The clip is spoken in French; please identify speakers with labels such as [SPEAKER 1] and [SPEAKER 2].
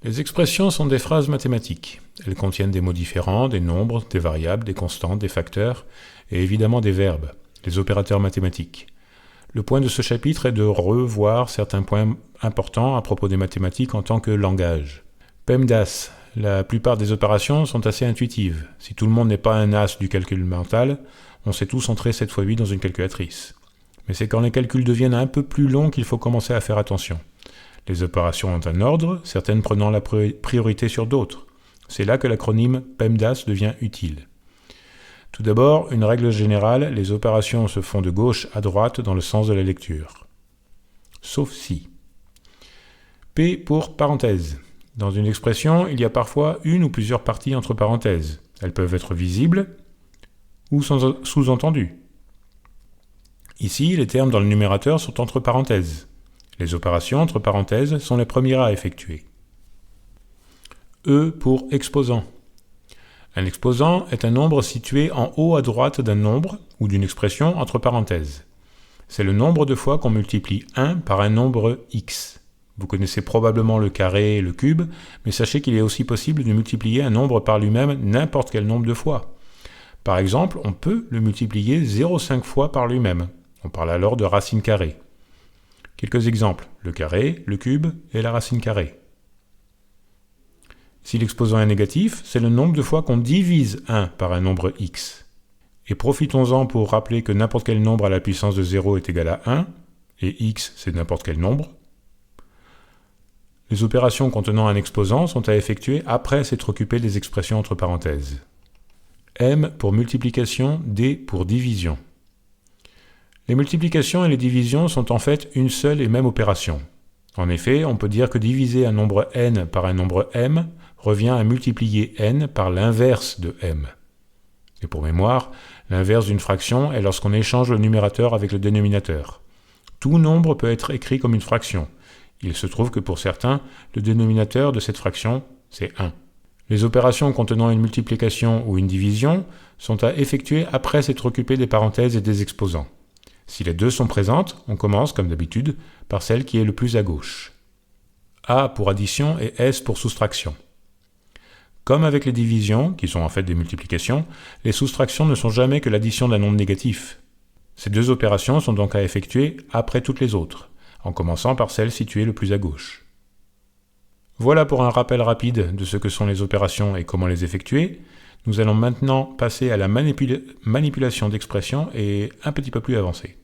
[SPEAKER 1] Les expressions sont des phrases mathématiques. Elles contiennent des mots différents, des nombres, des variables, des constantes, des facteurs, et évidemment des verbes, les opérateurs mathématiques. Le point de ce chapitre est de revoir certains points importants à propos des mathématiques en tant que langage. PEMDAS. La plupart des opérations sont assez intuitives. Si tout le monde n'est pas un as du calcul mental, on sait tous entrer 7 x 8 dans une calculatrice. Mais c'est quand les calculs deviennent un peu plus longs qu'il faut commencer à faire attention. Les opérations ont un ordre, certaines prenant la priorité sur d'autres. C'est là que l'acronyme PEMDAS devient utile. Tout d'abord, une règle générale, les opérations se font de gauche à droite dans le sens de la lecture. Sauf si. P pour parenthèse. Dans une expression, il y a parfois une ou plusieurs parties entre parenthèses. Elles peuvent être visibles ou sous-entendues. Ici, les termes dans le numérateur sont entre parenthèses. Les opérations entre parenthèses sont les premières à effectuer. E pour exposant. Un exposant est un nombre situé en haut à droite d'un nombre ou d'une expression entre parenthèses. C'est le nombre de fois qu'on multiplie 1 par un nombre x. Vous connaissez probablement le carré et le cube, mais sachez qu'il est aussi possible de multiplier un nombre par lui-même n'importe quel nombre de fois. Par exemple, on peut le multiplier 0,5 fois par lui-même. On parle alors de racine carrée. Quelques exemples, le carré, le cube et la racine carrée. Si l'exposant est négatif, c'est le nombre de fois qu'on divise 1 par un nombre x. Et profitons-en pour rappeler que n'importe quel nombre à la puissance de 0 est égal à 1, et x c'est n'importe quel nombre. Les opérations contenant un exposant sont à effectuer après s'être occupé des expressions entre parenthèses. M pour multiplication, D pour division. Les multiplications et les divisions sont en fait une seule et même opération. En effet, on peut dire que diviser un nombre n par un nombre m revient à multiplier n par l'inverse de m. Et pour mémoire, l'inverse d'une fraction est lorsqu'on échange le numérateur avec le dénominateur. Tout nombre peut être écrit comme une fraction. Il se trouve que pour certains, le dénominateur de cette fraction, c'est 1. Les opérations contenant une multiplication ou une division sont à effectuer après s'être occupé des parenthèses et des exposants. Si les deux sont présentes, on commence, comme d'habitude, par celle qui est le plus à gauche. A pour addition et S pour soustraction. Comme avec les divisions, qui sont en fait des multiplications, les soustractions ne sont jamais que l'addition d'un nombre négatif. Ces deux opérations sont donc à effectuer après toutes les autres, en commençant par celle située le plus à gauche. Voilà pour un rappel rapide de ce que sont les opérations et comment les effectuer. Nous allons maintenant passer à la manipulation d'expressions et un petit peu plus avancée.